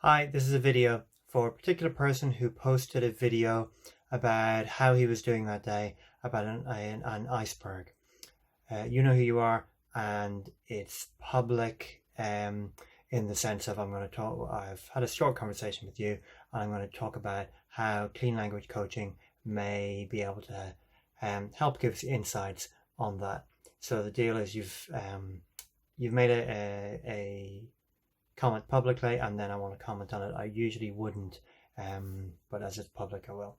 Hi, this is a video for a particular person who posted a video about how he was doing that day about an iceberg. You know who you are, and it's public in the sense of I've had a short conversation with you, and I'm going to talk about how clean language coaching may be able to help give us insights on that. So the deal is you've made a comment publicly, and then I want to comment on it. I usually wouldn't, but as it's public, I will.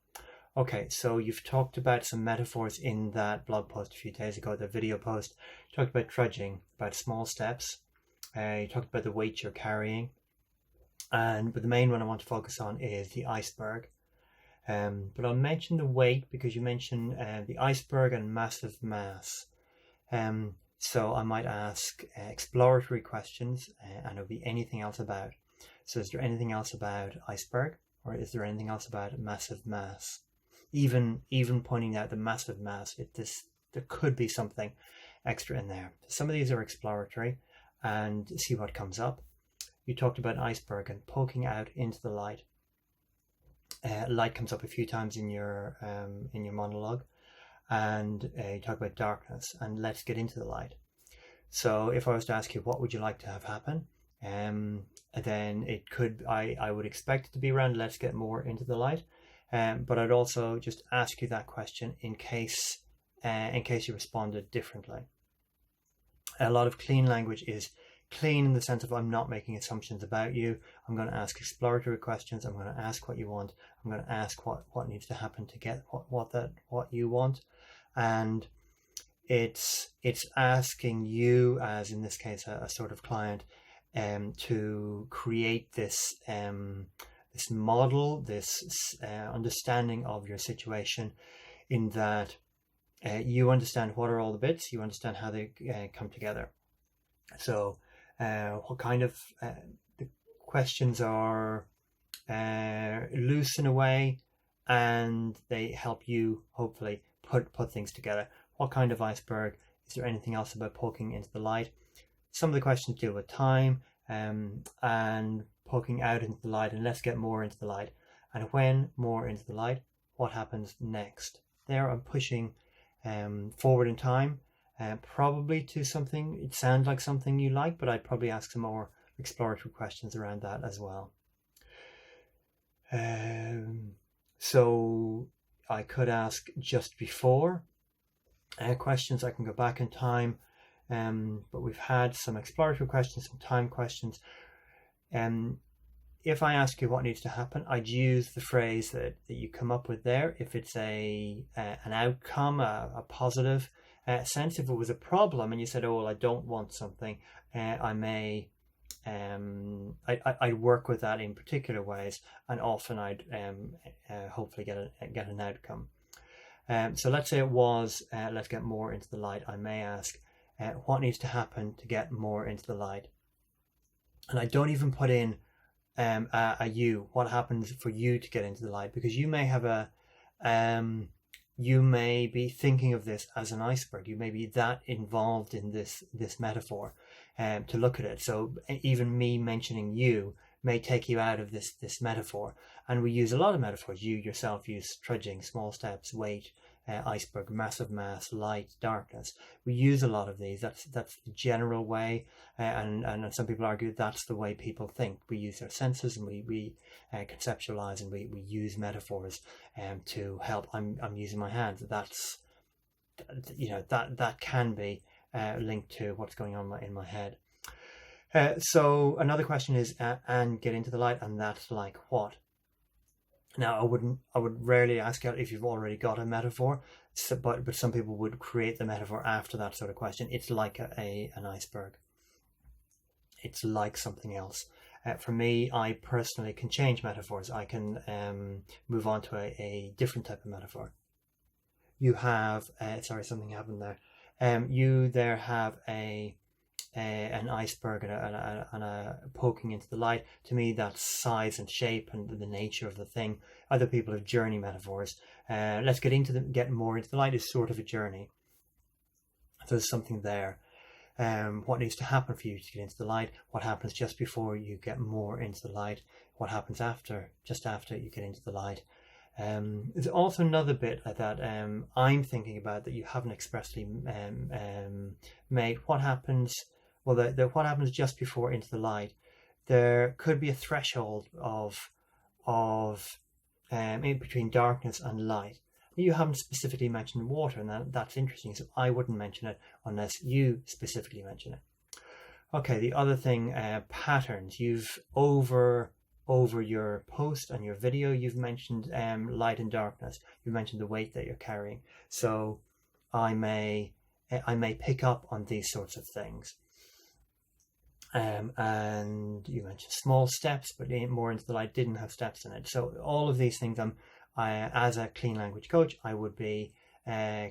Okay, so you've talked about some metaphors in that blog post a few days ago, the video post. You talked about trudging, about small steps. You talked about the weight you're carrying. But the main one I want to focus on is the iceberg. But I'll mention the weight because you mentioned the iceberg and massive mass. So I might ask exploratory questions, and it'll be anything else about. So is there anything else about iceberg, or is there anything else about massive mass? Even pointing out the massive mass, there could be something extra in there. Some of these are exploratory, and see what comes up. You talked about iceberg and poking out into the light. Light comes up a few times in your monologue. And you talk about darkness, and let's get into the light. So if I was to ask you what would you like to have happen, then it could, I would expect it to be around let's get more into the light, but I'd also just ask you that question in case you responded differently. A lot of clean language is clean in the sense of I'm not making assumptions about you. I'm going to ask exploratory questions. I'm going to ask what you want. I'm going to ask what needs to happen to get what you want. And it's asking you, as in this case a sort of client, to create this model, this understanding of your situation, in that you understand what are all the bits, you understand how they come together. So what kind of the questions are loose in a way, and they help you hopefully put things together. What kind of iceberg? Is there anything else about poking into the light? Some of the questions deal with time and poking out into the light, and let's get more into the light. And when more into the light, what happens next? There I'm pushing forward in time, probably to something, it sounds like something you like, but I'd probably ask some more exploratory questions around that as well. So I could ask just before questions. I can go back in time, but we've had some exploratory questions, some time questions. If I ask you what needs to happen, I'd use the phrase that you come up with there. If it's an outcome, a positive sense. If it was a problem and you said, oh well, I don't want something, I may I work with that in particular ways, and often I'd hopefully get an outcome. So let's say it was let's get more into the light. I may ask what needs to happen to get more into the light, and I don't even put in a you. What happens for you to get into the light? Because you may have you may be thinking of this as an iceberg. You may be that involved in this metaphor to look at it. So even me mentioning you may take you out of this metaphor. And we use a lot of metaphors. You yourself use trudging, small steps, weight, iceberg, massive mass, light, darkness. We use a lot of these. That's the general way, and some people argue that's the way people think. We use our senses, and we conceptualize, and we use metaphors to help. I'm using my hands. That's, you know, that can be linked to what's going on in my head. So another question is and get into the light, and that's like what? Now, I would rarely ask out if you've already got a metaphor, but some people would create the metaphor after that sort of question. It's like an iceberg. It's like something else. For me, I personally can change metaphors. I can move on to a different type of metaphor. You have, sorry, something happened there. You there have an iceberg and a poking into the light. To me, that's size and shape and the nature of the thing. Other people have journey metaphors. Let's get more into the light is sort of a journey. So there's something there. what needs to happen for you to get into the light, what happens just before you get more into the light, what happens just after you get into the light. There's also another bit that I'm thinking about that you haven't expressly made. What happens? Well, what happens just before into the light? There could be a threshold of in between darkness and light. You haven't specifically mentioned water, and that's interesting. So I wouldn't mention it unless you specifically mention it. Okay, the other thing, patterns. You've over your post and your video, you've mentioned light and darkness. You mentioned the weight that you're carrying. So I may pick up on these sorts of things. And you mentioned small steps, but more into the light didn't have steps in it. So all of these things, as a clean language coach, I would be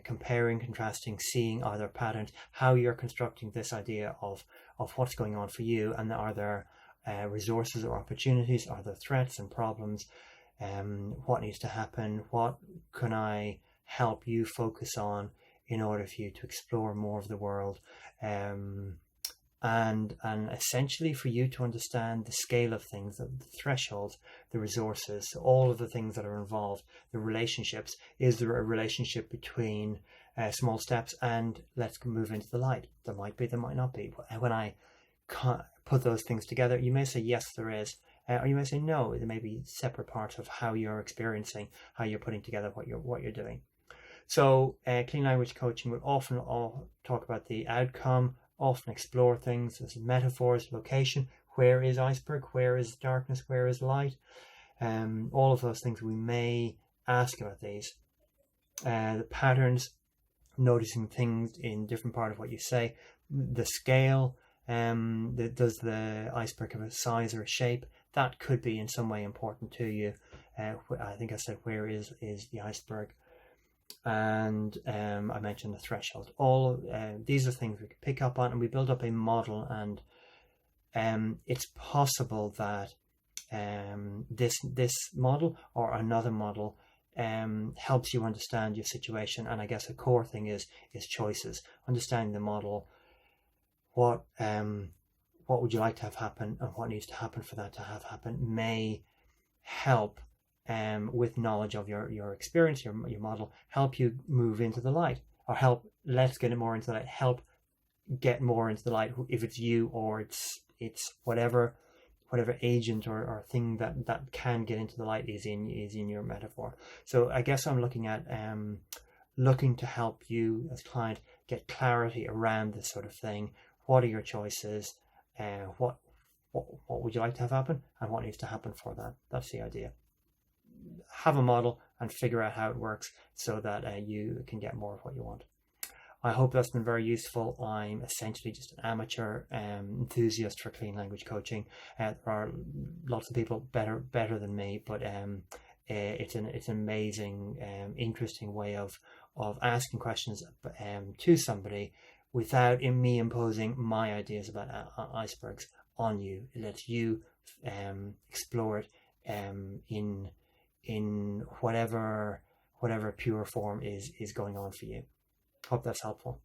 comparing, contrasting, seeing are there patterns, how you're constructing this idea of what's going on for you, and are there resources or opportunities, are there threats and problems, what needs to happen, what can I help you focus on in order for you to explore more of the world, and essentially for you to understand the scale of things, the thresholds, the resources, all of the things that are involved, the relationships. Is there a relationship between small steps and let's move into the light? There might be, there might not be. When I put those things together, you may say yes, there is, or you may say no. There may be separate parts of how you're experiencing, how you're putting together what you're doing. So clean language coaching will often talk about the outcome, often explore things as metaphors, location. Where is iceberg? Where is darkness? Where is light? All of those things we may ask about these. The patterns, noticing things in different part of what you say. The scale, does the iceberg have a size or a shape? That could be in some way important to you. I think I said where is the iceberg. And I mentioned the threshold. All these are things we can pick up on, and we build up a model. And it's possible that this model or another model helps you understand your situation. And I guess a core thing is choices. Understanding the model. What would you like to have happen, and what needs to happen for that to have happen may help. With knowledge of your experience, your model, help you move into the light, or let's get it more into the light, help get more into the light, if it's you or it's whatever agent or thing that can get into the light is in your metaphor. So I guess I'm looking at looking to help you as client get clarity around this sort of thing. What are your choices? What would you like to have happen, and what needs to happen for that? That's the idea. Have a model and figure out how it works so that you can get more of what you want. I hope that's been very useful. I'm essentially just an amateur enthusiast for clean language coaching. There are lots of people better than me, but it's an amazing, interesting way of asking questions to somebody without me imposing my ideas about icebergs on you. It lets you explore it in whatever pure form is going on for you. Hope that's helpful.